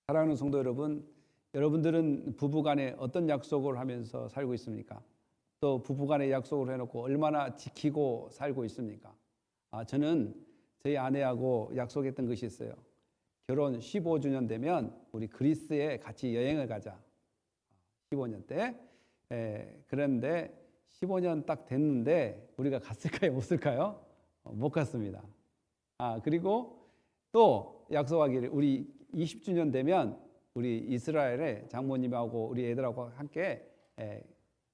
사랑하는 성도 여러분, 여러분들은 부부간에 어떤 약속을 하면서 살고 있습니까? 또 부부간에 약속을 해놓고 얼마나 지키고 살고 있습니까? 저는 저희 아내하고 약속했던 것이 있어요. 결혼 15주년 되면 우리 그리스에 같이 여행을 가자. 15년 때. 그런데 15년 딱 됐는데 우리가 갔을까요? 못 갔을까요? 못 갔습니다. 그리고 또 약속하기를 우리 20주년 되면 우리 이스라엘에 장모님하고 우리 애들하고 함께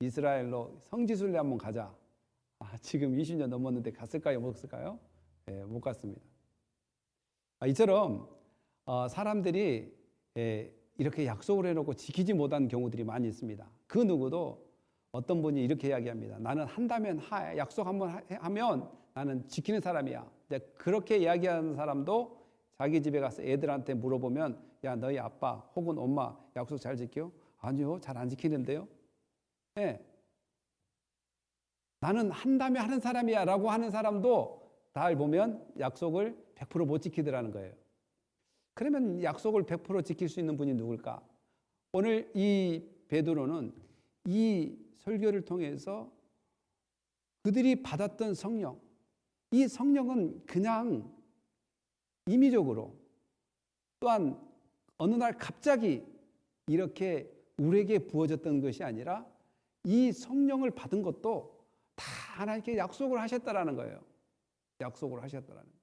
이스라엘로 성지순례 한번 가자. 지금 20년 넘었는데 갔을까요? 못 갔을까요? 못 갔습니다. 이처럼 사람들이 이렇게 약속을 해놓고 지키지 못한 경우들이 많이 있습니다. 그 누구도 어떤 분이 이렇게 이야기합니다. 나는 한다면 약속 한번 하면 나는 지키는 사람이야. 그렇게 이야기하는 사람도 자기 집에 가서 애들한테 물어보면 야 너희 아빠 혹은 엄마 약속 잘 지켜? 아니요, 잘 안 지키는데요. 나는 한다면 하는 사람이야 라고 하는 사람도 잘 보면 약속을 100% 못 지키더라는 거예요. 그러면 약속을 100% 지킬 수 있는 분이 누굴까? 오늘 이 베드로는 이 설교를 통해서 그들이 받았던 성령, 이 성령은 그냥 임의적으로 또한 어느 날 갑자기 이렇게 우리에게 부어졌던 것이 아니라 이 성령을 받은 것도 다 하나님께 약속을 하셨다라는 거예요. 약속을 하셨다라는 거예요.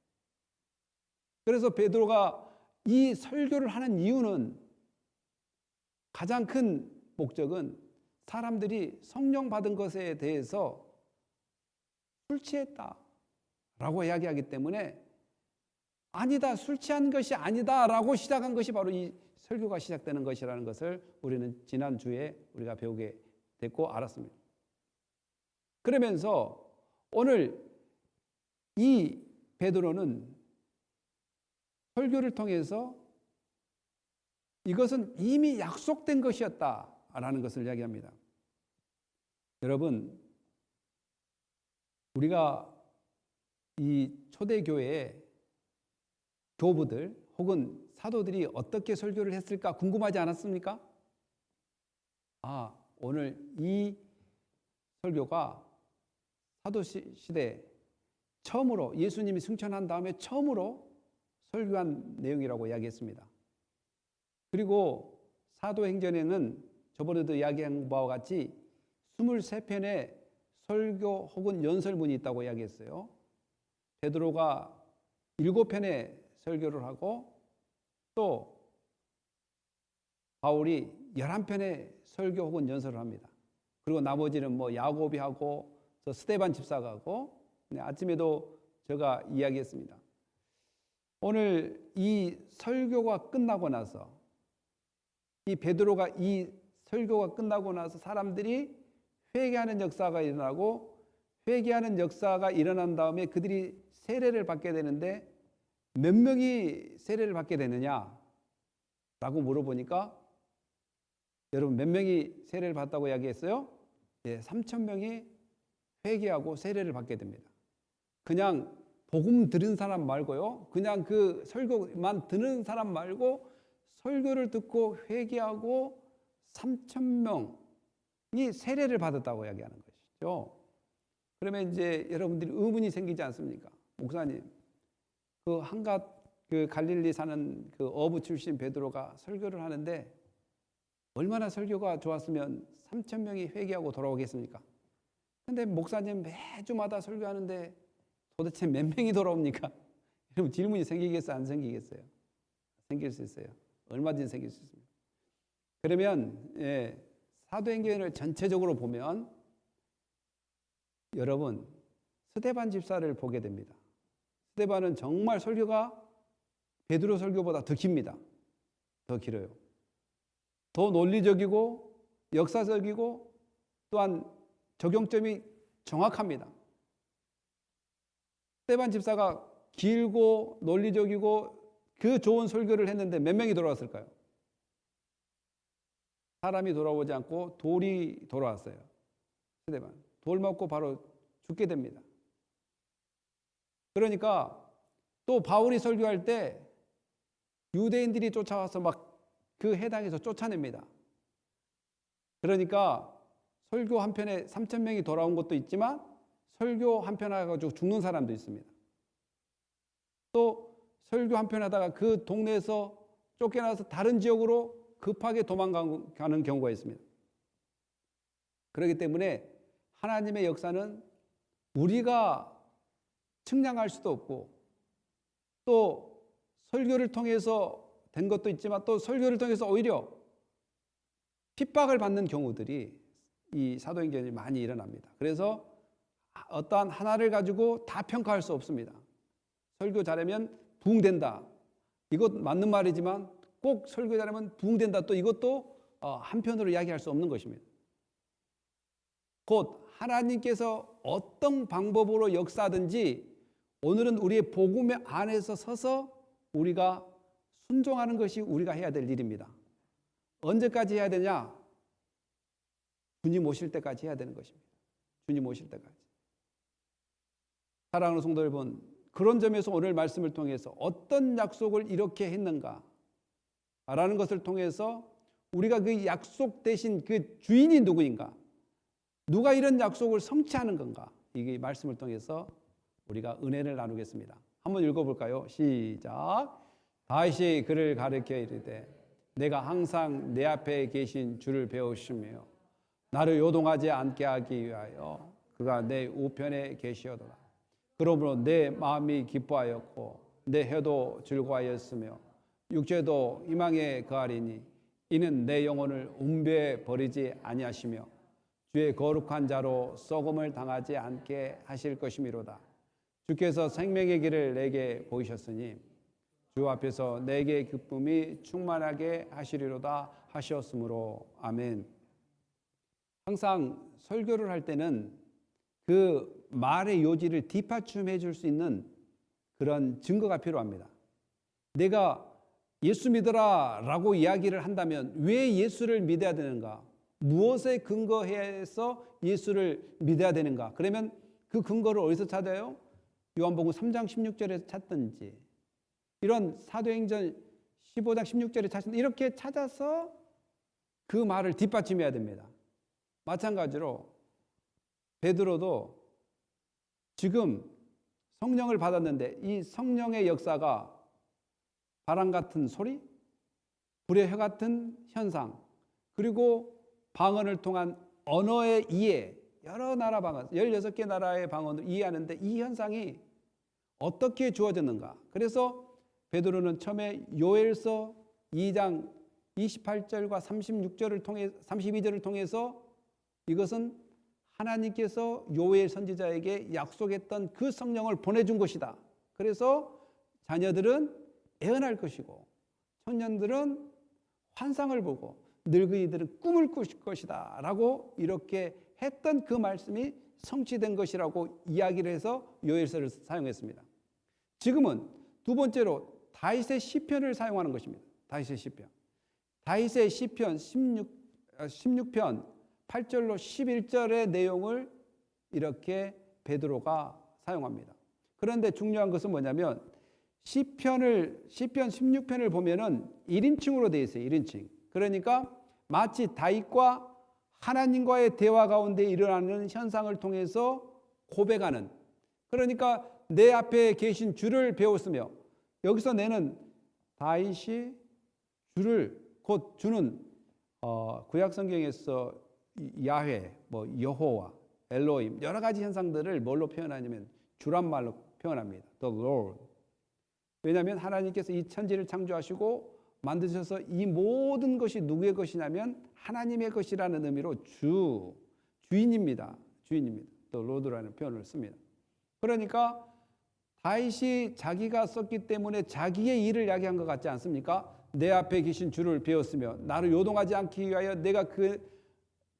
그래서 베드로가 이 설교를 하는 이유는 가장 큰 목적은 사람들이 성령 받은 것에 대해서 술 취했다라고 이야기하기 때문에 아니다, 술 취한 것이 아니다라고 시작한 것이 바로 이 설교가 시작되는 것이라는 것을 우리는 지난주에 우리가 배우게 됐고 알았습니다. 그러면서 오늘 이 베드로는 설교를 통해서 이것은 이미 약속된 것이었다라는 것을 이야기합니다. 여러분, 우리가 이 초대교회의 교부들 혹은 사도들이 어떻게 설교를 했을까 궁금하지 않았습니까? 오늘 이 설교가 사도시대 처음으로 예수님이 승천한 다음에 처음으로 설교한 내용이라고 이야기했습니다. 그리고 사도행전에는 저번에도 이야기한 바와 같이 23편의 설교 혹은 연설문이 있다고 이야기했어요. 베드로가 7편의 설교를 하고 또 바울이 11편의 설교 혹은 연설을 합니다. 그리고 나머지는 야고비 하고 스데반 집사가 하고 아침에도 제가 이야기했습니다. 오늘 이 설교가 끝나고 나서 이 베드로가 이 설교가 끝나고 나서 사람들이 회개하는 역사가 일어나고 회개하는 역사가 일어난 다음에 그들이 세례를 받게 되는데 몇 명이 세례를 받게 되느냐 라고 물어보니까 여러분 몇 명이 세례를 받다고 이야기했어요? 3,000명이 회개하고 세례를 받게 됩니다. 그냥 복음 들은 사람 말고요. 그냥 그 설교만 듣는 사람 말고 설교를 듣고 회개하고 3,000명이 세례를 받았다고 이야기하는 것이죠. 그러면 이제 여러분들이 의문이 생기지 않습니까? 목사님, 그 한갓 그 갈릴리 사는 그 어부 출신 베드로가 설교를 하는데 얼마나 설교가 좋았으면 3,000명이 회개하고 돌아오겠습니까? 근데 목사님 매주마다 설교하는데 도대체 몇 명이 돌아옵니까? 여러분 질문이 생기겠어요? 안 생기겠어요? 생길 수 있어요. 얼마든지 생길 수 있습니다. 그러면 사도행전을 전체적으로 보면 여러분 스데반 집사를 보게 됩니다. 스데반은 정말 설교가 베드로 설교보다 더 깁니다. 더 길어요. 더 논리적이고 역사적이고 또한 적용점이 정확합니다. 스데반 집사가 길고 논리적이고 그 좋은 설교를 했는데 몇 명이 돌아왔을까요? 사람이 돌아오지 않고 돌이 돌아왔어요. 스데반. 돌 맞고 바로 죽게 됩니다. 그러니까 또 바울이 설교할 때 유대인들이 쫓아와서 막 그 해당에서 쫓아냅니다. 그러니까 설교 한 편에 3,000명이 돌아온 것도 있지만 설교 한 편 해가지고 죽는 사람도 있습니다. 또 설교 한 편 하다가 그 동네에서 쫓겨나서 다른 지역으로 급하게 도망가는 경우가 있습니다. 그렇기 때문에 하나님의 역사는 우리가 측량할 수도 없고, 또 설교를 통해서 된 것도 있지만 또 설교를 통해서 오히려 핍박을 받는 경우들이 이 사도행전이 많이 일어납니다. 그래서 어떠한 하나를 가지고 다 평가할 수 없습니다. 설교 잘하면 부흥된다, 이것 맞는 말이지만 꼭 설교 잘하면 부흥된다, 또 이것도 한편으로 이야기할 수 없는 것입니다. 곧 하나님께서 어떤 방법으로 역사하든지 오늘은 우리의 복음 안에서 서서 우리가 순종하는 것이 우리가 해야 될 일입니다. 언제까지 해야 되냐? 주님 오실 때까지 해야 되는 것입니다. 주님 오실 때까지. 사랑하는 성도 여러분, 그런 점에서 오늘 말씀을 통해서 어떤 약속을 이렇게 했는가 라는 것을 통해서 우리가 그 약속 대신 그 주인이 누구인가, 누가 이런 약속을 성취하는 건가, 이게 말씀을 통해서 우리가 은혜를 나누겠습니다. 한번 읽어볼까요? 시작. 다시 그를 가르쳐 이르되 내가 항상 내 앞에 계신 주를 배우시며 나를 요동하지 않게 하기 위하여 그가 내 우편에 계시오더라. 그러므로 내 마음이 기뻐하였고 내 혀도 즐거워하였으며 육체도 희망에 거하리니 이는 내 영혼을 움베 버리지 아니하시며 주의 거룩한 자로 썩음을 당하지 않게 하실 것이미로다. 주께서 생명의 길을 내게 보이셨으니 주 앞에서 내게 기쁨이 충만하게 하시리로다 하셨으므로. 아멘. 항상 설교를 할 때는 그 말의 요지를 뒷받침해 줄 수 있는 그런 증거가 필요합니다. 내가 예수 믿어라 라고 이야기를 한다면 왜 예수를 믿어야 되는가? 무엇에 근거해서 예수를 믿어야 되는가? 그러면 그 근거를 어디서 찾아요? 요한복음 3장 16절에서 찾든지, 이런 사도행전 15장 16절에 찾든지, 이렇게 찾아서 그 말을 뒷받침해야 됩니다. 마찬가지로 베드로도 지금 성령을 받았는데 이 성령의 역사가 바람 같은 소리, 불의 혀 같은 현상, 그리고 방언을 통한 언어의 이해, 여러 나라 방언, 16개 나라의 방언을 이해하는데 이 현상이 어떻게 주어졌는가? 그래서 베드로는 처음에 요엘서 2장 28절과 32절을 통해서 이것은 하나님께서 요엘 선지자에게 약속했던 그 성령을 보내준 것이다. 그래서 자녀들은 애언할 것이고 청년들은 환상을 보고 늙은이들은 꿈을 꿀 것이다 라고 이렇게 했던 그 말씀이 성취된 것이라고 이야기를 해서 요엘서를 사용했습니다. 지금은 두 번째로 다윗의 시편을 사용하는 것입니다. 다윗의 시편. 다윗의 시편 16편 8절로 11절의 내용을 이렇게 베드로가 사용합니다. 그런데 중요한 것은 뭐냐면 시편 16편을 보면은 1인칭으로 되어 있어요. 1인칭. 그러니까 마치 다윗과 하나님과의 대화 가운데 일어나는 현상을 통해서 고백하는, 그러니까 내 앞에 계신 주를 배웠으며, 여기서 내는 다윗이 주를, 곧 주는 구약 성경에서 야훼, 여호와, 엘로힘 여러 가지 현상들을 뭘로 표현하냐면 주란 말로 표현합니다. The Lord. 왜냐하면 하나님께서 이 천지를 창조하시고 만드셔서 이 모든 것이 누구의 것이냐면 하나님의 것이라는 의미로 주인입니다. 주인입니다. The Lord라는 표현을 씁니다. 그러니까 다윗이 자기가 썼기 때문에 자기의 일을 이야기한 것 같지 않습니까? 내 앞에 계신 주를 배웠으며 나를 요동하지 않기 위하여 내가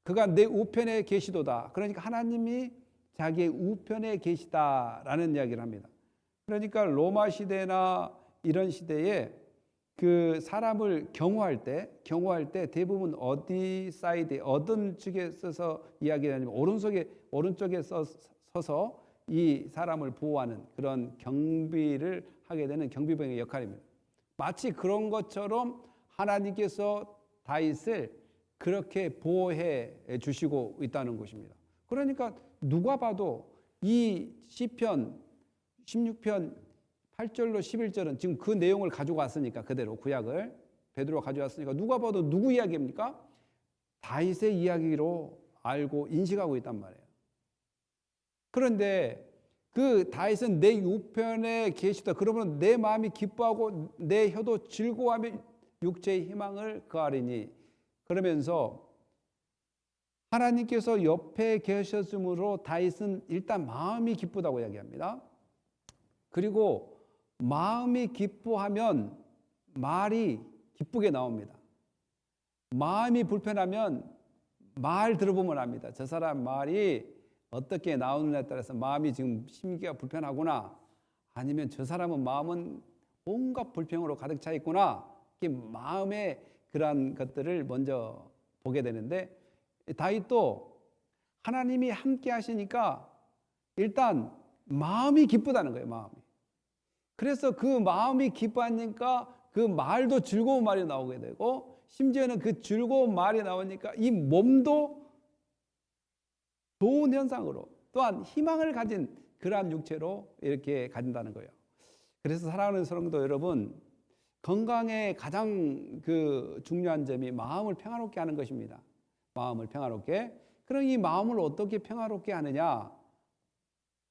그가 내 우편에 계시도다. 그러니까 하나님이 자기의 우편에 계시다라는 이야기를 합니다. 그러니까 로마 시대나 이런 시대에 그 사람을 경호할 때 대부분 어디 사이드에 어떤 측에 서서 이야기하냐면 오른쪽에 서서 이 사람을 보호하는 그런 경비를 하게 되는 경비병의 역할입니다. 마치 그런 것처럼 하나님께서 다윗을 그렇게 보호해 주시고 있다는 것입니다. 그러니까 누가 봐도 이 시편 16편 8절로 11절은 지금 그 내용을 가지고 왔으니까, 그대로 구약을 베드로가 가져왔으니까 누가 봐도 누구 이야기입니까? 다윗의 이야기로 알고 인식하고 있단 말이에요. 그런데 그 다윗은 내 우편에 계시다, 그러면 내 마음이 기뻐하고 내 혀도 즐거워하며 육체의 희망을 거하리니, 그러면서 하나님께서 옆에 계셨으므로 다윗은 일단 마음이 기쁘다고 이야기합니다. 그리고 마음이 기뻐하면 말이 기쁘게 나옵니다. 마음이 불편하면 말 들어보면 압니다. 저 사람 말이 어떻게 나오느냐에 따라서 마음이 지금 심기가 불편하구나, 아니면 저 사람은 마음은 온갖 불평으로 가득 차 있구나, 마음의 그러한 것들을 먼저 보게 되는데, 다윗도 하나님이 함께 하시니까 일단 마음이 기쁘다는 거예요. 마음이. 그래서 그 마음이 기뻐하니까 그 말도 즐거운 말이 나오게 되고, 심지어는 그 즐거운 말이 나오니까 이 몸도 좋은 현상으로, 또한 희망을 가진 그러한 육체로 이렇게 가진다는 거예요. 그래서 사랑하는 성도 여러분, 건강의 가장 그 중요한 점이 마음을 평화롭게 하는 것입니다. 마음을 평화롭게. 그럼 이 마음을 어떻게 평화롭게 하느냐?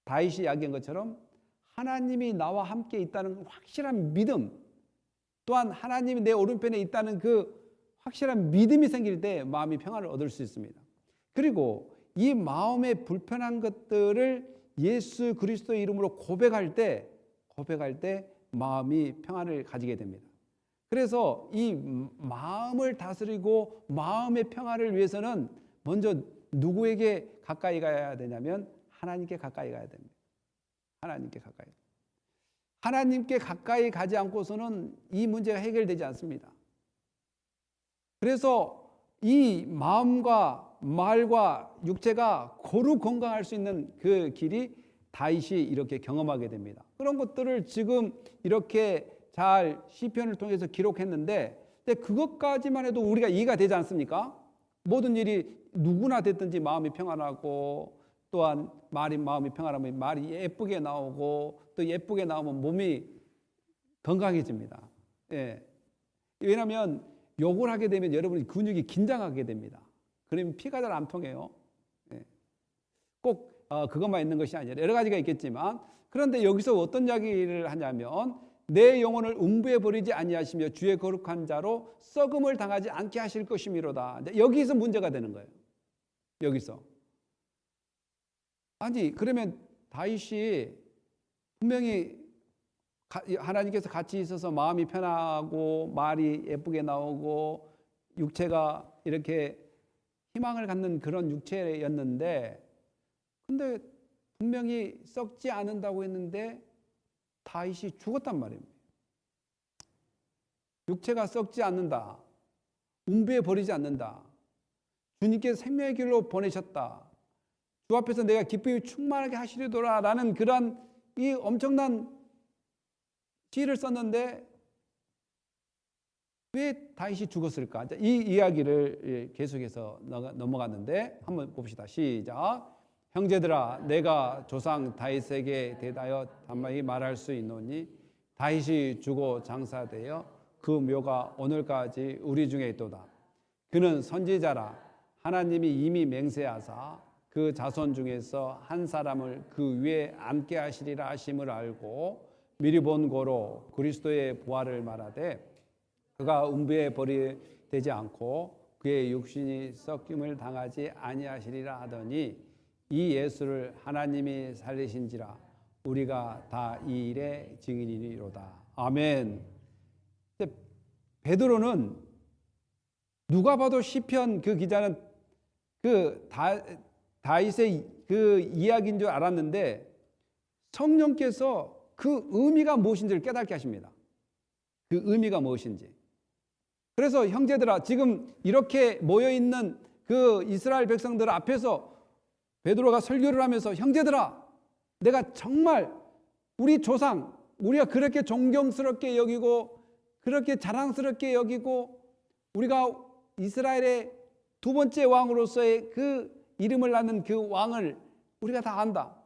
다윗이 이야기한 것처럼 하나님이 나와 함께 있다는 확실한 믿음, 또한 하나님이 내 오른편에 있다는 그 확실한 믿음이 생길 때 마음이 평화를 얻을 수 있습니다. 그리고 이 마음의 불편한 것들을 예수 그리스도의 이름으로 고백할 때 마음이 평화를 가지게 됩니다. 그래서 이 마음을 다스리고 마음의 평화를 위해서는 먼저 누구에게 가까이 가야 되냐면 하나님께 가까이 가야 됩니다. 하나님께 가까이 가지 않고서는 이 문제가 해결되지 않습니다. 그래서 이 마음과 말과 육체가 고루 건강할 수 있는 그 길이 다윗이 이렇게 경험하게 됩니다. 그런 것들을 지금 이렇게 잘 시편을 통해서 기록했는데, 그것까지만 해도 우리가 이해가 되지 않습니까? 모든 일이 누구나 됐든지 마음이 평안하고, 또한 마음이 평안하면 말이 예쁘게 나오고, 또 예쁘게 나오면 몸이 건강해집니다. 예. 왜냐하면 욕을 하게 되면 여러분이 근육이 긴장하게 됩니다. 그러면 피가 잘 안 통해요. 예. 꼭 그것만 있는 것이 아니라 여러 가지가 있겠지만, 그런데 여기서 어떤 이야기를 하냐면 내 영혼을 음부에 버리지 아니하시며 주의 거룩한 자로 썩음을 당하지 않게 하실 것이미로다. 여기서 문제가 되는 거예요. 여기서. 아니, 그러면 다윗이 분명히 하나님께서 같이 있어서 마음이 편하고 말이 예쁘게 나오고 육체가 이렇게 희망을 갖는 그런 육체였는데, 근데 분명히 썩지 않는다고 했는데 다윗이 죽었단 말입니다. 육체가 썩지 않는다, 음부에 버리지 않는다, 주님께서 생명의 길로 보내셨다, 주 앞에서 내가 기쁨이 충만하게 하시리더라 라는 그런 이 엄청난 시를 썼는데 왜 다윗이 죽었을까? 이 이야기를 계속해서 넘어갔는데 한번 봅시다. 시작. 형제들아, 내가 조상 다윗에게 대하여 단호히 말할 수 있노니 다윗이 죽어 장사되어 그 묘가 오늘까지 우리 중에 있도다. 그는 선지자라 하나님이 이미 맹세하사 그 자손 중에서 한 사람을 그 위에 앉게 하시리라 하심을 알고 미리 본 고로 그리스도의 부활을 말하되 그가 음부에 버리되지 않고 그의 육신이 썩김을 당하지 아니하시리라 하더니 이 예수를 하나님이 살리신지라 우리가 다 이 일의 증인이로다. 아멘. 베드로는 누가 봐도 시편 그 기자는 그 다윗의 그 이야기인 줄 알았는데 성령께서 그 의미가 무엇인지를 깨닫게 하십니다. 그 의미가 무엇인지. 그래서 형제들아, 지금 이렇게 모여있는 그 이스라엘 백성들 앞에서 베드로가 설교를 하면서 형제들아, 내가 정말 우리 조상, 우리가 그렇게 존경스럽게 여기고 그렇게 자랑스럽게 여기고 우리가 이스라엘의 두 번째 왕으로서의 그 이름을 낳는 그 왕을 우리가 다 안다.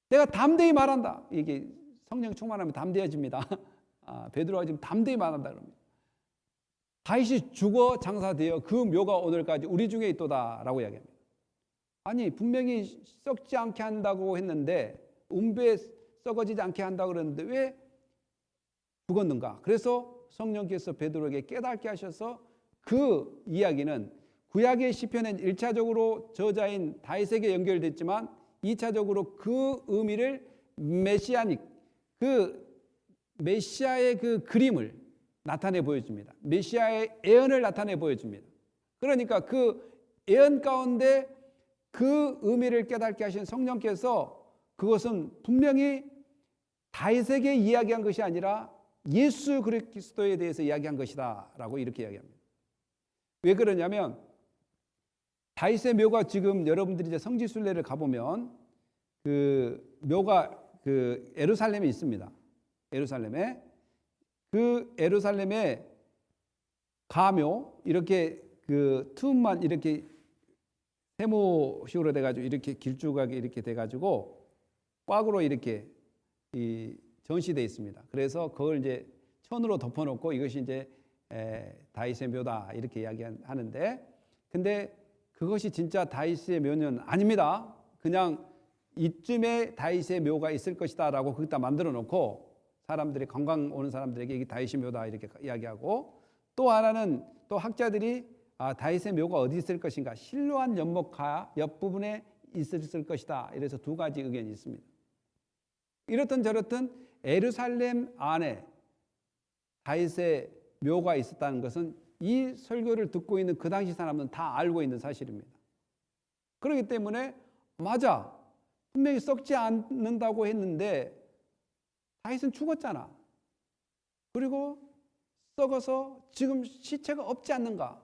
내가 담대히 말한다. 이게 성령 충만하면 담대해집니다. 베드로가 지금 담대히 말한다 그럽니다. 다윗이 죽어 장사되어 그 묘가 오늘까지 우리 중에 있도다라고 이야기합니다. 아니 분명히 썩지 않게 한다고 했는데 음부에 썩어지지 않게 한다고 그랬는데 왜 죽었는가? 그래서 성령께서 베드로에게 깨닫게 하셔서 그 이야기는 구약의 시편엔 1차적으로 저자인 다윗에게 연결됐지만 2차적으로 그 의미를 메시아닉, 그 메시아의 그 그림을 나타내 보여줍니다. 메시아의 예언을 나타내 보여줍니다. 그러니까 그 예언 가운데 그 의미를 깨닫게 하신 성령께서 그것은 분명히 다윗에게 이야기한 것이 아니라 예수 그리스도에 대해서 이야기한 것이다 라고 이렇게 이야기합니다. 왜 그러냐면 다윗의 묘가 지금 여러분들이 이제 성지순례를 가보면 그 묘가 그 예루살렘에 있습니다. 예루살렘에 그 예루살렘에 가묘 이렇게 그 틈만 이렇게 세모식으로 돼가지고 이렇게 길쭉하게 이렇게 돼가지고 꽉으로 이렇게 이 전시되어 있습니다. 그래서 그걸 이제 천으로 덮어놓고 이것이 이제 다윗의 묘다 이렇게 이야기하는데, 근데 그것이 진짜 다윗의 묘는 아닙니다. 그냥 이쯤에 다윗의 묘가 있을 것이다라고 거기다 만들어 놓고 사람들이 관광 오는 사람들에게 이게 다윗의 묘다 이렇게 이야기하고, 또 하나는 또 학자들이 다윗의 묘가 어디 있을 것인가, 실로암 연못가 옆부분에 있을 것이다. 이래서 두 가지 의견이 있습니다. 이렇든 저렇든 예루살렘 안에 다윗의 묘가 있었다는 것은 이 설교를 듣고 있는 그 당시 사람은 다 알고 있는 사실입니다. 그렇기 때문에 맞아, 분명히 썩지 않는다고 했는데 다윗은 죽었잖아. 그리고 썩어서 지금 시체가 없지 않는가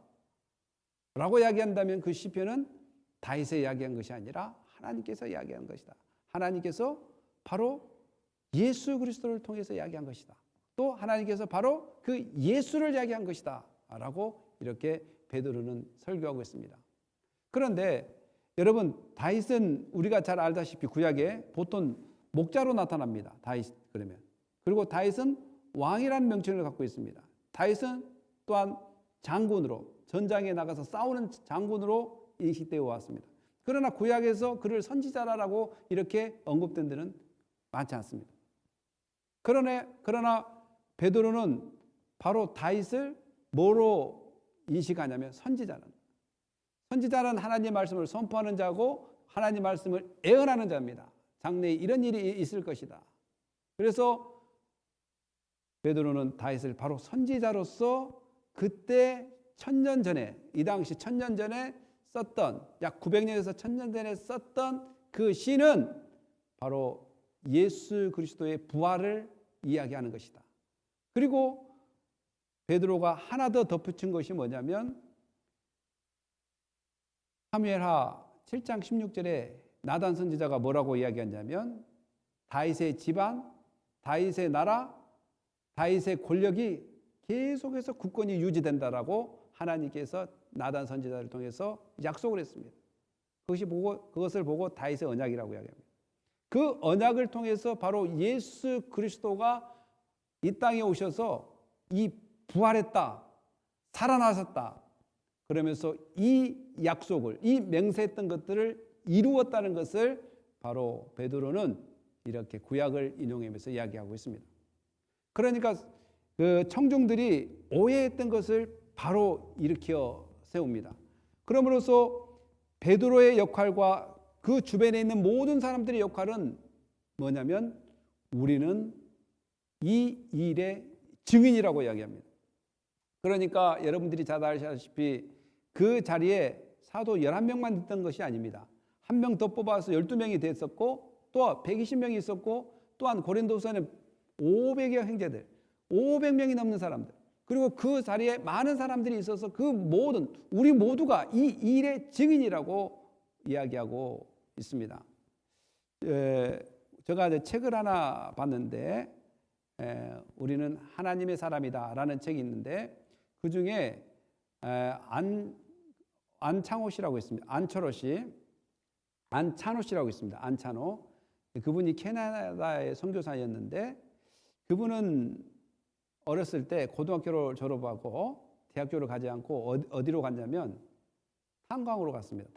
라고 이야기한다면 그 시편은 다윗의 이야기한 것이 아니라 하나님께서 이야기한 것이다. 하나님께서 바로 예수 그리스도를 통해서 이야기한 것이다. 또 하나님께서 바로 그 예수를 이야기한 것이다 라고 이렇게 베드로는 설교하고 있습니다. 그런데 여러분, 다윗은 우리가 잘 알다시피 구약에 보통 목자로 나타납니다. 다윗 그러면. 그리고 다윗은 왕이라는 명칭을 갖고 있습니다. 다윗은 또한 장군으로, 전장에 나가서 싸우는 장군으로 인식되어 왔습니다. 그러나 구약에서 그를 선지자라고 이렇게 언급된 데는 많지 않습니다. 그러나 베드로는 바로 다윗을 뭐로 인식하냐면 선지자는 하나님의 말씀을 선포하는 자고 하나님의 말씀을 예언하는 자입니다. 장래에 이런 일이 있을 것이다. 그래서 베드로는 다윗을 바로 선지자로서 그때 1000년 전에, 이 당시 1000년 전에 썼던, 약 900년에서 1000년 전에 썼던 그 시는 바로 예수 그리스도의 부활을 이야기하는 것이다. 그리고 베드로가 하나 더 덧붙인 것이 뭐냐면 사무엘하 7장 16절에 나단 선지자가 뭐라고 이야기하냐면 다윗의 집안, 다윗의 나라, 다윗의 권력이 계속해서 굳건히 유지된다라고 하나님께서 나단 선지자를 통해서 약속을 했습니다. 그것을 보고 다윗의 언약이라고 이야기합니다. 그 언약을 통해서 바로 예수 그리스도가 이 땅에 오셔서 이 부활했다, 살아나셨다 그러면서 이 약속을, 이 맹세했던 것들을 이루었다는 것을 바로 베드로는 이렇게 구약을 인용하면서 이야기하고 있습니다. 그러니까 그 청중들이 오해했던 것을 바로 일으켜 세웁니다. 그러므로서 베드로의 역할과 그 주변에 있는 모든 사람들의 역할은 뭐냐면 우리는 이 일의 증인이라고 이야기합니다. 그러니까 여러분들이 잘 아시다시피 그 자리에 사도 11명만 있던 것이 아닙니다. 한 명 더 뽑아서 12명이 됐었고 또 120명이 있었고 또한 고린도서는 500여 형제들, 500명이 넘는 사람들, 그리고 그 자리에 많은 사람들이 있어서 그 모든 우리 모두가 이 일의 증인이라고 이야기하고 있습니다. 제가 이제 책을 하나 봤는데 우리는 하나님의 사람이다라는 책이 있는데 그 중에 안창호 씨라고 있습니다. 안찬호 씨라고 있습니다. 안찬호. 그분이 캐나다의 선교사였는데 그분은 어렸을 때 고등학교를 졸업하고 대학교를 가지 않고 어디로 갔냐면 탄광으로 갔습니다.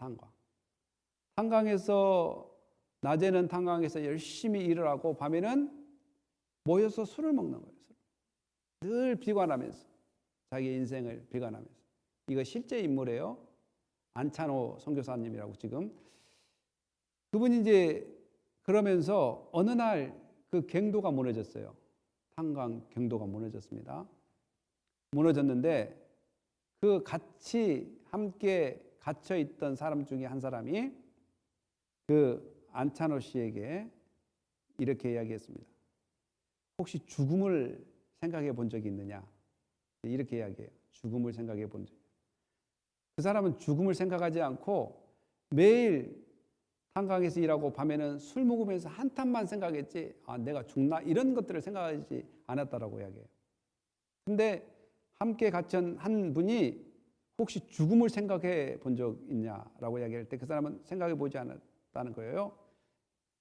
탄광에서 낮에는 탄광에서 열심히 일을 하고 밤에는 모여서 술을 먹는 거예요. 늘 비관하면서 자기 인생을 비관하면서. 이거 실제 인물이에요. 안찬호 선교사님이라고 지금. 그분이 이제 그러면서 어느 날 그 갱도가 무너졌어요. 탄광 갱도가 무너졌습니다. 무너졌는데 그 같이 함께 갇혀 있던 사람 중에 한 사람이 그 안찬호 씨에게 이렇게 이야기했습니다. 혹시 죽음을 생각해 본 적이 있느냐? 이렇게 이야기해요. 죽음을 생각해 본 적. 그 사람은 죽음을 생각하지 않고 매일 한강에서 일하고 밤에는 술 먹으면서 한탄만 생각했지 내가 죽나 이런 것들을 생각하지 않았다라고 이야기해요. 근데 함께 갇힌 한 분이 혹시 죽음을 생각해 본 적 있냐라고 이야기할 때 그 사람은 생각해 보지 않았다는 거예요.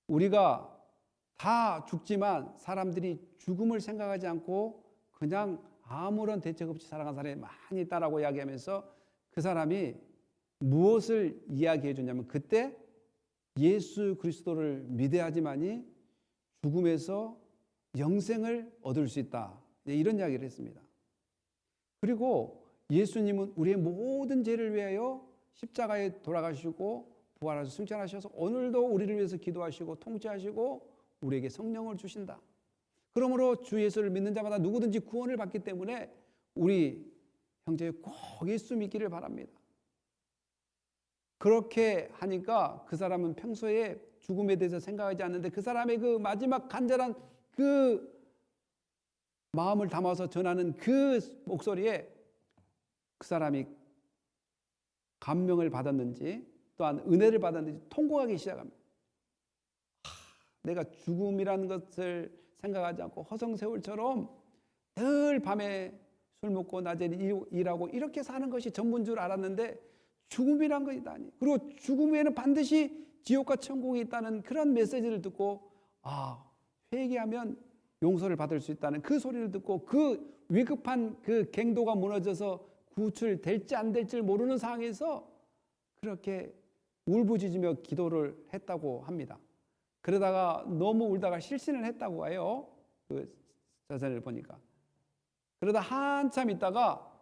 우리가 다 죽지만 사람들이 죽음을 생각하지 않고 그냥 아무런 대책 없이 살아간 사람이 많이 있다라고 이야기하면서 그 사람이 무엇을 이야기해 줬냐면 그때 예수 그리스도를 믿어야지만이 죽음에서 영생을 얻을 수 있다. 이런 이야기를 했습니다. 그리고 예수님은 우리의 모든 죄를 위하여 십자가에 돌아가시고 부활하셔서 승천하셔서 오늘도 우리를 위해서 기도하시고 통치하시고 우리에게 성령을 주신다. 그러므로 주 예수를 믿는 자마다 누구든지 구원을 받기 때문에 우리 형제 꼭 예수 믿기를 바랍니다. 그렇게 하니까 그 사람은 평소에 죽음에 대해서 생각하지 않는데 그 사람의 그 마지막 간절한 그 마음을 담아서 전하는 그 목소리에 그 사람이 감명을 받았는지 또한 은혜를 받았는지 통곡하기 시작합니다. 내가 죽음이라는 것을 생각하지 않고 허송세월처럼 늘 밤에 술 먹고 낮에 일하고 이렇게 사는 것이 전부인 줄 알았는데 죽음이란 것이 있다니. 그리고 죽음 후에는 반드시 지옥과 천국이 있다는 그런 메시지를 듣고 회개하면 용서를 받을 수 있다는 그 소리를 듣고 그 위급한 그 갱도가 무너져서 구출될지 안 될지 모르는 상황에서 그렇게 울부짖으며 기도를 했다고 합니다. 그러다가 너무 울다가 실신을 했다고 해요. 그 자세를 보니까. 그러다 한참 있다가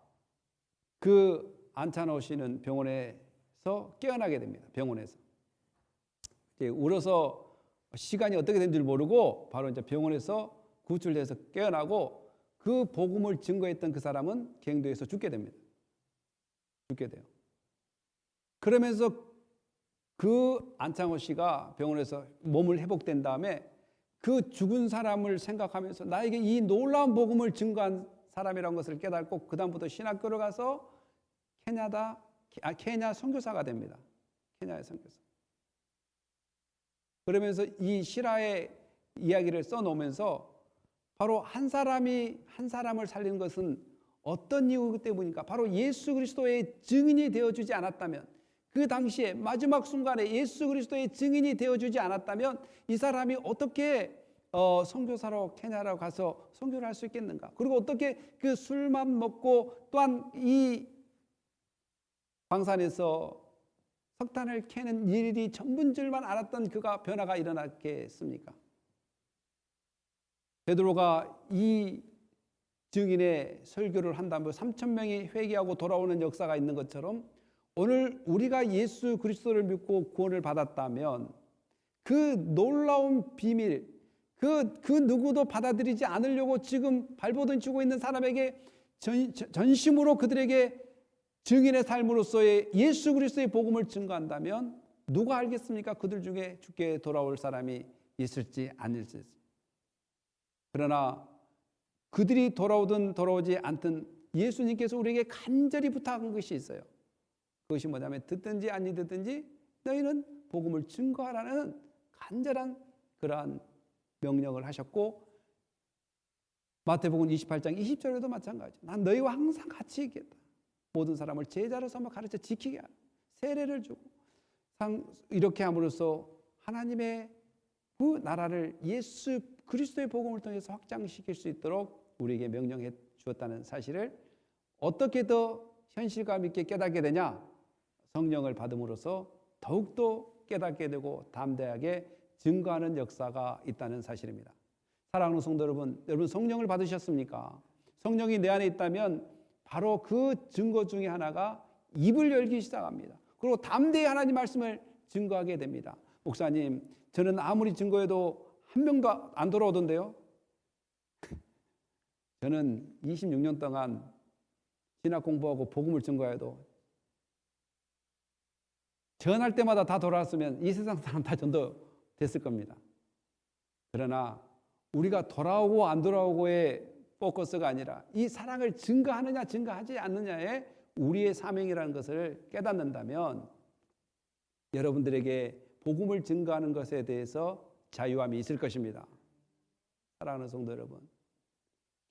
그 안찬호 씨는 병원에서 깨어나게 됩니다. 병원에서. 이제 울어서 시간이 어떻게 된 줄 모르고 바로 이제 병원에서 구출돼서 깨어나고 그 복음을 증거했던 그 사람은 갱도에서 죽게 됩니다. 죽게 돼요. 그러면서 그 안창호 씨가 병원에서 몸을 회복된 다음에 그 죽은 사람을 생각하면서 나에게 이 놀라운 복음을 증거한 사람이라는 것을 깨닫고 그 다음부터 신학교를 가서 케냐 선교사가 됩니다. 케냐의 선교사. 그러면서 이 실화의 이야기를 써놓으면서 바로 한 사람이 한 사람을 살리는 것은 어떤 이유 때문입니까? 바로 예수 그리스도의 증인이 되어주지 않았다면 그 당시에 마지막 순간에 예수 그리스도의 증인이 되어주지 않았다면 이 사람이 어떻게 선교사로 케냐로 가서 선교를 할 수 있겠는가? 그리고 어떻게 그 술만 먹고 또한 이 광산에서 석탄을 캐는 일이 전부인 줄만 알았던 그가 변화가 일어났겠습니까? 베드로가 이 증인의 설교를 한다면 3,000명이 회개하고 돌아오는 역사가 있는 것처럼 오늘 우리가 예수 그리스도를 믿고 구원을 받았다면 그 놀라운 비밀, 그 누구도 받아들이지 않으려고 지금 발버둥 치고 있는 사람에게 전심으로 그들에게 증인의 삶으로서의 예수 그리스도의 복음을 증거한다면 누가 알겠습니까? 그들 중에 주께 돌아올 사람이 있을지 아닐지. 그러나 그들이 돌아오든 돌아오지 않든 예수님께서 우리에게 간절히 부탁한 것이 있어요. 그것이 뭐냐면 듣든지 아니 듣든지 너희는 복음을 증거하라는 간절한 그러한 명령을 하셨고 마태복음 28장 20절에도 마찬가지. 난 너희와 항상 같이 있겠다. 모든 사람을 제자로 삼아 가르쳐 지키게 하라. 세례를 주고 이렇게 함으로써 하나님의 그 나라를 예수 그리스도의 복음을 통해서 확장시킬 수 있도록 우리에게 명령해 주었다는 사실을 어떻게 더 현실감 있게 깨닫게 되냐? 성령을 받음으로써 더욱더 깨닫게 되고 담대하게 증거하는 역사가 있다는 사실입니다. 사랑하는 성도 여러분 성령을 받으셨습니까? 성령이 내 안에 있다면 바로 그 증거 중에 하나가 입을 열기 시작합니다. 그리고 담대히 하나님 말씀을 증거하게 됩니다. 목사님, 저는 아무리 증거해도 한 명도 안 돌아오던데요. 저는 26년 동안 신학 공부하고 복음을 증거해도 전할 때마다 다 돌아왔으면 이 세상 사람 다 전도됐을 겁니다. 그러나 우리가 돌아오고 안 돌아오고의 포커스가 아니라 이 사랑을 증거하느냐 증거하지 않느냐에 우리의 사명이라는 것을 깨닫는다면 여러분들에게 복음을 증거하는 것에 대해서 자유함이 있을 것입니다. 사랑하는 성도 여러분,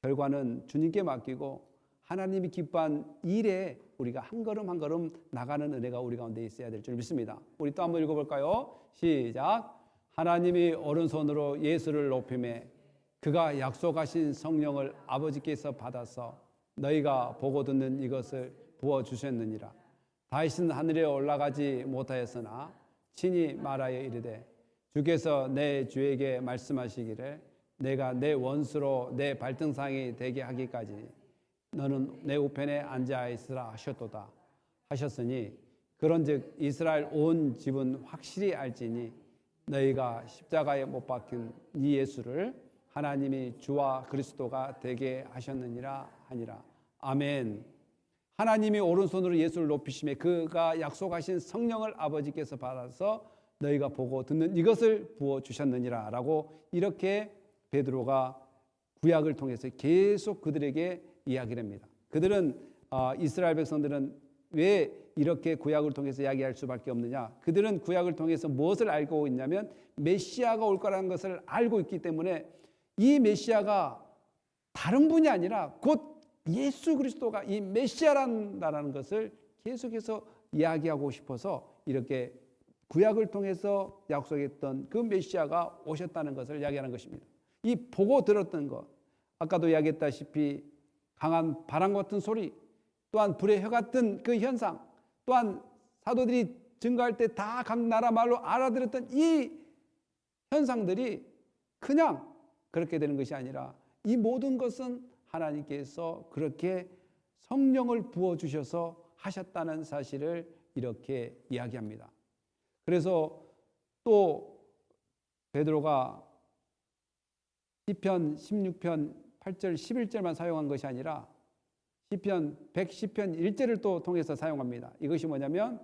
결과는 주님께 맡기고 하나님이 기뻐한 일에 우리가 한 걸음 한 걸음 나가는 은혜가 우리 가운데 있어야 될 줄 믿습니다. 우리 또 한번 읽어볼까요? 시작. 하나님이 오른손으로 예수를 높이매 그가 약속하신 성령을 아버지께서 받아서 너희가 보고 듣는 이것을 부어주셨느니라. 다윗은 하늘에 올라가지 못하였으나 친히 말하여 이르되 주께서 내 주에게 말씀하시기를 내가 내 원수로 내 발등상이 되게 하기까지 너는 내 우편에 앉아 있으라 하셨도다 하셨으니 그런즉 이스라엘 온 집은 확실히 알지니 너희가 십자가에 못 박힌 이 예수를 하나님이 주와 그리스도가 되게 하셨느니라 하니라. 아멘. 하나님이 오른손으로 예수를 높이심에 그가 약속하신 성령을 아버지께서 받아서 너희가 보고 듣는 이것을 부어주셨느니라 라고 이렇게 베드로가 구약을 통해서 계속 그들에게 이야기를 합니다. 그들은 이스라엘 백성들은 왜 이렇게 구약을 통해서 이야기할 수밖에 없느냐? 그들은 구약을 통해서 무엇을 알고 있냐면 메시아가 올 거라는 것을 알고 있기 때문에 이 메시아가 다른 분이 아니라 곧 예수 그리스도가 이 메시아라는 것을 계속해서 이야기하고 싶어서 이렇게 구약을 통해서 약속했던 그 메시아가 오셨다는 것을 이야기하는 것입니다. 이 보고 들었던 것, 아까도 이야기했다시피 강한 바람 같은 소리, 또한 불의 혀 같은 그 현상, 또한 사도들이 증거할 때 다 각 나라 말로 알아들었던 이 현상들이 그냥 그렇게 되는 것이 아니라 이 모든 것은 하나님께서 그렇게 성령을 부어주셔서 하셨다는 사실을 이렇게 이야기합니다. 그래서 또 베드로가 시편 16편 8절 11절만 사용한 것이 아니라 시편 110편 1절을 또 통해서 사용합니다. 이것이 뭐냐면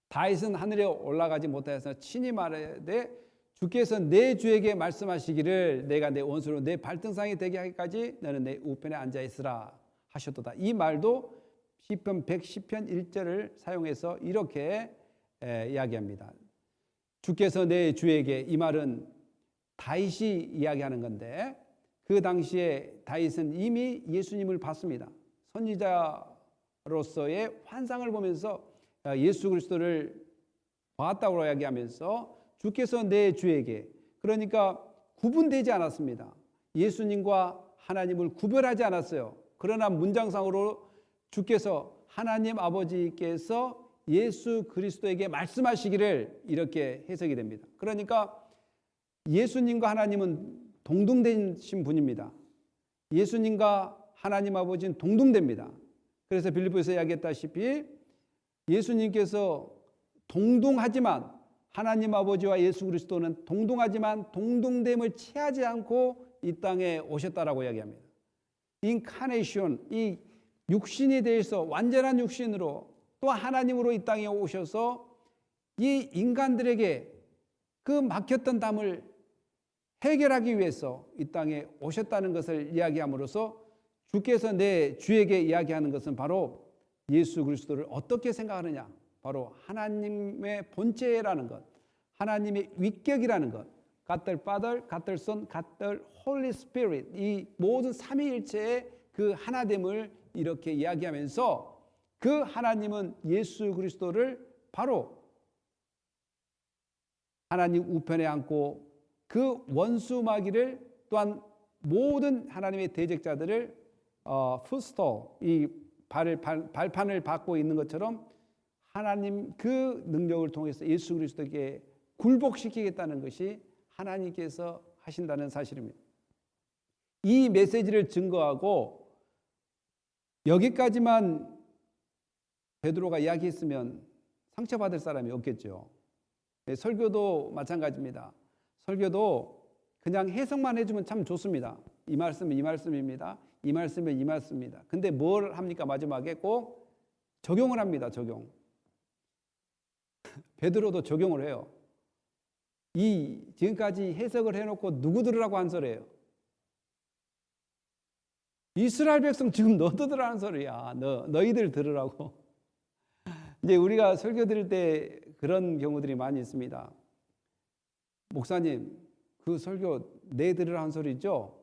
다윗은 하늘에 올라가지 못하여서 친히 말하되 주께서 내 주에게 말씀하시기를 내가 내 원수로 내 발등상이 되게 하기까지 너는 내 우편에 앉아 있으라 하셨도다. 이 말도 시편 110편 1절을 사용해서 이렇게 이야기합니다. 주께서 내 주에게, 이 말은 다윗이 이야기하는 건데 그 당시에 다윗은 이미 예수님을 봤습니다. 선지자로서의 환상을 보면서 예수 그리스도를 봤다고 이야기하면서 주께서 내 주에게, 그러니까 구분되지 않았습니다. 예수님과 하나님을 구별하지 않았어요. 그러나 문장상으로 주께서 하나님 아버지께서 예수 그리스도에게 말씀하시기를 이렇게 해석이 됩니다. 그러니까 예수님과 하나님은 동등되신 분입니다. 예수님과 하나님 아버지는 동등됩니다. 그래서 빌립보에서 이야기했다시피 예수님께서 동등하지만 하나님 아버지와 예수 그리스도는 동등하지만 동등됨을 취하지 않고 이 땅에 오셨다라고 이야기합니다. 인카네이션, 이 육신에 대해서 완전한 육신으로 또 하나님으로 이 땅에 오셔서 이 인간들에게 그 막혔던 담을 해결하기 위해서 이 땅에 오셨다는 것을 이야기함으로써 주께서 내 주에게 이야기하는 것은 바로 예수 그리스도를 어떻게 생각하느냐, 바로 하나님의 본체라는 것, 하나님의 위격이라는 것, God the Father, God the Son, God the Holy Spirit, 이 모든 삼위일체의 그 하나됨을 이렇게 이야기하면서 그 하나님은 예수 그리스도를 바로 하나님 우편에 앉고 그 원수 마귀를 또한 모든 하나님의 대적자들을 풋스톨, 이 발판을 받고 있는 것처럼 하나님 그 능력을 통해서 예수 그리스도에게 굴복시키겠다는 것이 하나님께서 하신다는 사실입니다. 이 메시지를 증거하고 여기까지만 베드로가 이야기했으면 상처받을 사람이 없겠죠. 설교도 마찬가지입니다. 설교도 그냥 해석만 해주면 참 좋습니다. 이 말씀은 이 말씀입니다. 이 말씀은 이 말씀입니다. 근데 뭘 합니까? 마지막에 꼭 적용을 합니다. 적용. 베드로도 적용을 해요. 이 지금까지 해석을 해놓고 누구 들으라고 한 소리예요? 이스라엘 백성 지금 너도 들으라는 소리야. 너희들 들으라고. 이제 우리가 설교 드릴 때 그런 경우들이 많이 있습니다. 목사님, 그 설교 내 들으라는 소리죠?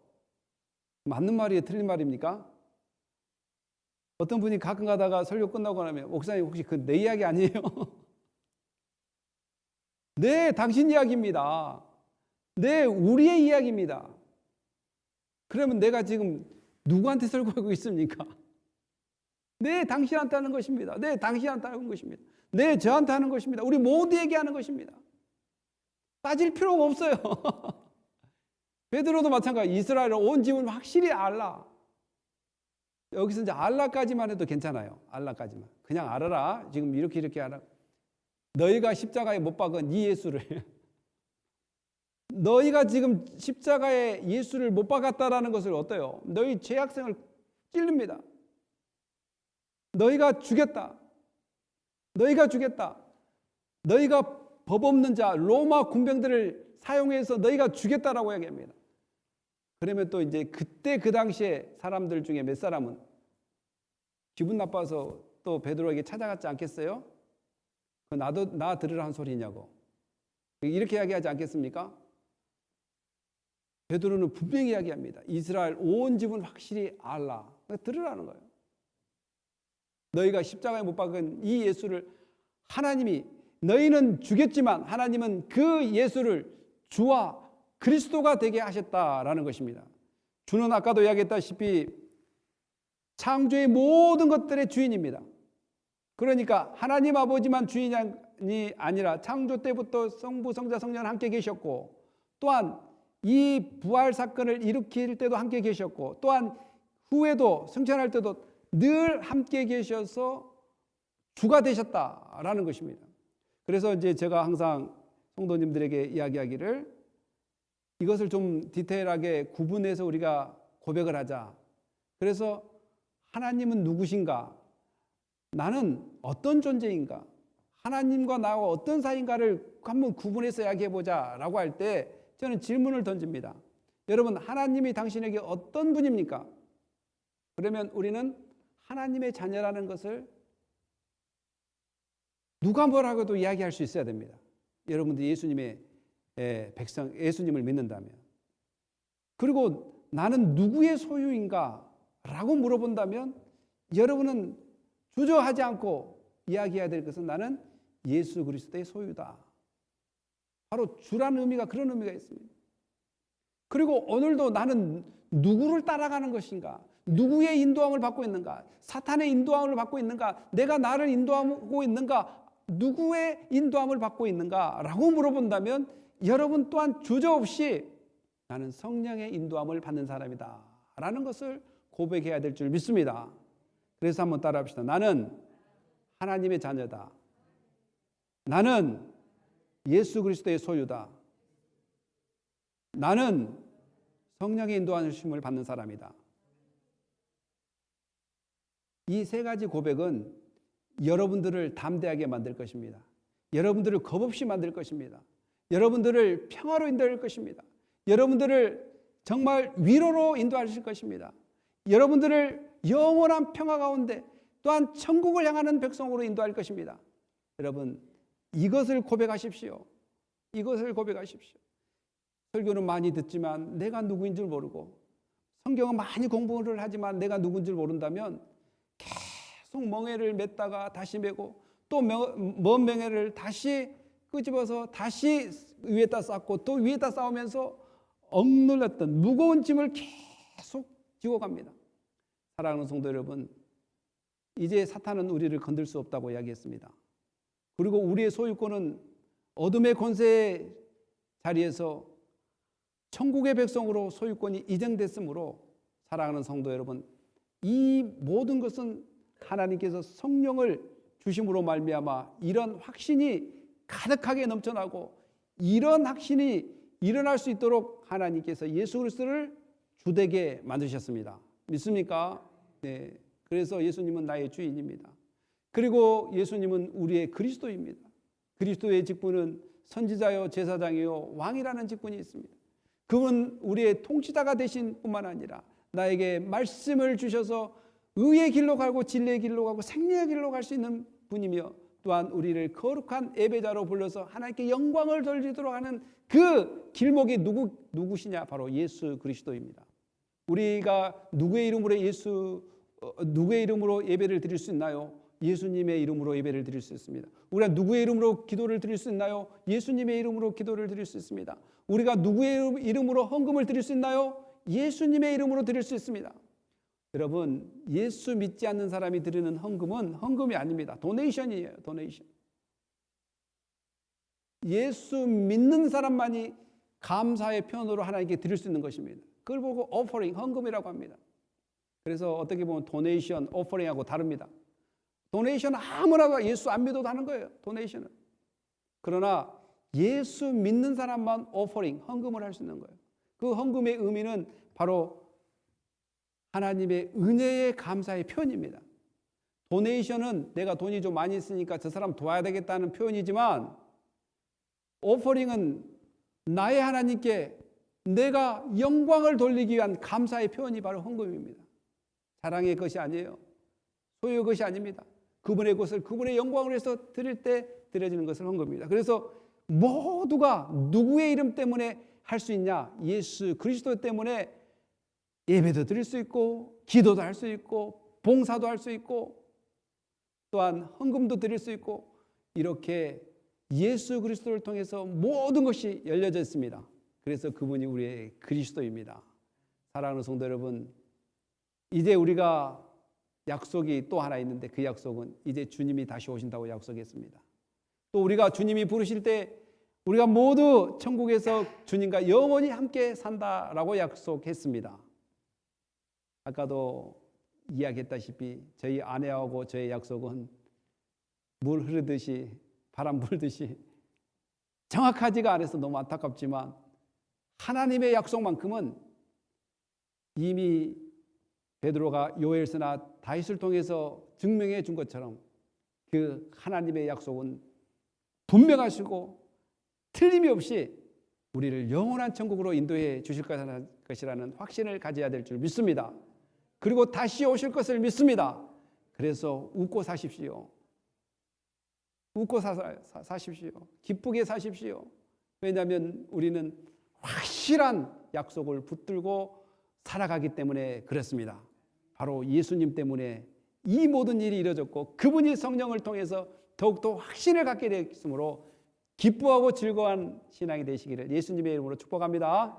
맞는 말이에요? 틀린 말입니까? 어떤 분이 가끔 가다가 설교 끝나고 나면 목사님 혹시 그 내 이야기 아니에요? 네, 당신 이야기입니다. 네, 우리의 이야기입니다. 그러면 내가 지금 누구한테 설교하고 있습니까? 네, 당신한테 하는 것입니다. 네, 당신한테 하는 것입니다. 네, 저한테 하는 것입니다. 우리 모두에게 하는 것입니다. 따질 필요가 없어요. 베드로도 마찬가지. 이스라엘 온 집은 확실히 알라. 여기서 이제 알라까지만 해도 괜찮아요. 알라까지만. 그냥 알아라. 지금 이렇게 하라. 너희가 십자가에 못 박은 이 예수를 너희가 지금 십자가에 예수를 못 박았다라는 것을 어때요? 너희 죄악성을 찔릅니다. 너희가 죽였다. 너희가 죽였다. 너희가 법 없는 자 로마 군병들을 사용해서 너희가 죽였다라고 이야기합니다. 그러면 또 이제 그때 그 당시에 사람들 중에 몇 사람은 기분 나빠서 또 베드로에게 찾아갔지 않겠어요? 나 들으라 한 소리냐고. 이렇게 이야기하지 않겠습니까? 베드로는 분명히 이야기합니다. 이스라엘 온 집은 확실히 알라. 들으라는 거예요. 너희가 십자가에 못 박은 이 예수를 하나님이 너희는 죽였지만 하나님은 그 예수를 주와 그리스도가 되게 하셨다라는 것입니다. 주는 아까도 이야기했다시피 창조의 모든 것들의 주인입니다. 그러니까 하나님 아버지만 주인이 아니라 창조 때부터 성부, 성자, 성령 함께 계셨고 또한 이 부활 사건을 일으킬 때도 함께 계셨고 또한 후에도 승천할 때도 늘 함께 계셔서 주가 되셨다라는 것입니다. 그래서 이제 제가 항상 성도님들에게 이야기하기를 이것을 좀 디테일하게 구분해서 우리가 고백을 하자. 그래서 하나님은 누구신가? 나는 어떤 존재인가? 하나님과 나와 어떤 사이인가를 한번 구분해서 이야기해보자 라고 할 때 저는 질문을 던집니다. 여러분, 하나님이 당신에게 어떤 분입니까? 그러면 우리는 하나님의 자녀라는 것을 누가 뭐라고도 이야기할 수 있어야 됩니다. 여러분들이 예수님의 백성, 예수님을 믿는다면. 그리고 나는 누구의 소유인가? 라고 물어본다면 여러분은 주저하지 않고 이야기해야 될 것은 나는 예수 그리스도의 소유다. 바로 주라는 의미가 그런 의미가 있습니다. 그리고 오늘도 나는 누구를 따라가는 것인가? 누구의 인도함을 받고 있는가? 사탄의 인도함을 받고 있는가? 내가 나를 인도하고 있는가? 누구의 인도함을 받고 있는가? 라고 물어본다면 여러분 또한 주저없이 나는 성령의 인도함을 받는 사람이다 라는 것을 고백해야 될 줄 믿습니다. 그래서 한번 따라합시다. 나는 하나님의 자녀다. 나는 예수 그리스도의 소유다. 나는 성령의 인도하심을 받는 사람이다. 이 세 가지 고백은 여러분들을 담대하게 만들 것입니다. 여러분들을 겁없이 만들 것입니다. 여러분들을 평화로 인도할 것입니다. 여러분들을 정말 위로로 인도하실 것입니다. 여러분들을 영원한 평화 가운데 또한 천국을 향하는 백성으로 인도할 것입니다. 여러분, 이것을 고백하십시오. 이것을 고백하십시오. 설교는 많이 듣지만 내가 누구인 줄 모르고 성경은 많이 공부를 하지만 내가 누구인 줄 모른다면 계속 멍에를 맸다가 다시 메고 또 먼 멍에를 다시 끄집어서 다시 위에다 쌓고 또 위에다 쌓으면서 억눌렸던 무거운 짐을 계속 지고 갑니다. 사랑하는 성도 여러분, 이제 사탄은 우리를 건들 수 없다고 이야기했습니다. 그리고 우리의 소유권은 어둠의 권세의 자리에서 천국의 백성으로 소유권이 이전됐으므로 사랑하는 성도 여러분, 이 모든 것은 하나님께서 성령을 주심으로 말미암아 이런 확신이 가득하게 넘쳐나고 이런 확신이 일어날 수 있도록 하나님께서 예수 그리스도를 주되게 만드셨습니다. 믿습니까? 네. 그래서 예수님은 나의 주인입니다. 그리고 예수님은 우리의 그리스도입니다. 그리스도의 직분은 선지자요 제사장이요 왕이라는 직분이 있습니다. 그분 우리의 통치자가 되신 뿐만 아니라 나에게 말씀을 주셔서 의의 길로 가고 진리의 길로 가고 생명의 길로 갈 수 있는 분이며 또한 우리를 거룩한 예배자로 불러서 하나님께 영광을 돌리도록 하는 그 길목이 누구시냐? 바로 예수 그리스도입니다. 우리가 누구의 이름으로 예배를 드릴 수 있나요? 예수님의 이름으로 예배를 드릴 수 있습니다. 우리가 누구의 이름으로 기도를 드릴 수 있나요? 예수님의 이름으로 기도를 드릴 수 있습니다. 우리가 누구의 이름으로 헌금을 드릴 수 있나요? 예수님의 이름으로 드릴 수 있습니다. 여러분, 예수 믿지 않는 사람이 드리는 헌금은 헌금이 아닙니다. 도네이션이에요. 도네이션. 예수 믿는 사람만이 감사의 표현으로 하나님께 드릴 수 있는 것입니다. 그걸 보고 오퍼링, 헌금이라고 합니다. 그래서 어떻게 보면 도네이션, 오퍼링하고 다릅니다. 도네이션은 아무나 예수 안 믿어도 하는 거예요. 도네이션은. 그러나 예수 믿는 사람만 오퍼링, 헌금을 할 수 있는 거예요. 그 헌금의 의미는 바로 하나님의 은혜의 감사의 표현입니다. 도네이션은 내가 돈이 좀 많이 있으니까 저 사람 도와야 되겠다는 표현이지만 오퍼링은 나의 하나님께 내가 영광을 돌리기 위한 감사의 표현이 바로 헌금입니다. 자랑의 것이 아니에요. 소유의 것이 아닙니다. 그분의 것을 그분의 영광을 위해서 드릴 때 드려지는 것을 헌금입니다. 그래서 모두가 누구의 이름 때문에 할 수 있냐? 예수 그리스도 때문에 예배도 드릴 수 있고 기도도 할 수 있고 봉사도 할 수 있고 또한 헌금도 드릴 수 있고 이렇게 예수 그리스도를 통해서 모든 것이 열려져 있습니다. 그래서 그분이 우리의 그리스도입니다. 사랑하는 성도 여러분, 이제 우리가 약속이 또 하나 있는데 그 약속은 이제 주님이 다시 오신다고 약속했습니다. 또 우리가 주님이 부르실 때 우리가 모두 천국에서 주님과 영원히 함께 산다라고 약속했습니다. 아까도 이야기했다시피 저희 아내하고 저의 약속은 물 흐르듯이 바람 불듯이 정확하지가 않아서 너무 안타깝지만 하나님의 약속만큼은 이미 베드로가 요엘서나 다윗을 통해서 증명해 준 것처럼 그 하나님의 약속은 분명하시고 틀림이 없이 우리를 영원한 천국으로 인도해 주실 것이라는 확신을 가져야 될 줄 믿습니다. 그리고 다시 오실 것을 믿습니다. 그래서 웃고 사십시오. 웃고 사십시오. 기쁘게 사십시오. 왜냐하면 우리는 확실한 약속을 붙들고 살아가기 때문에 그렇습니다. 바로 예수님 때문에 이 모든 일이 이루어졌고 그분이 성령을 통해서 더욱더 확신을 갖게 되었으므로 기뻐하고 즐거운 신앙이 되시기를 예수님의 이름으로 축복합니다.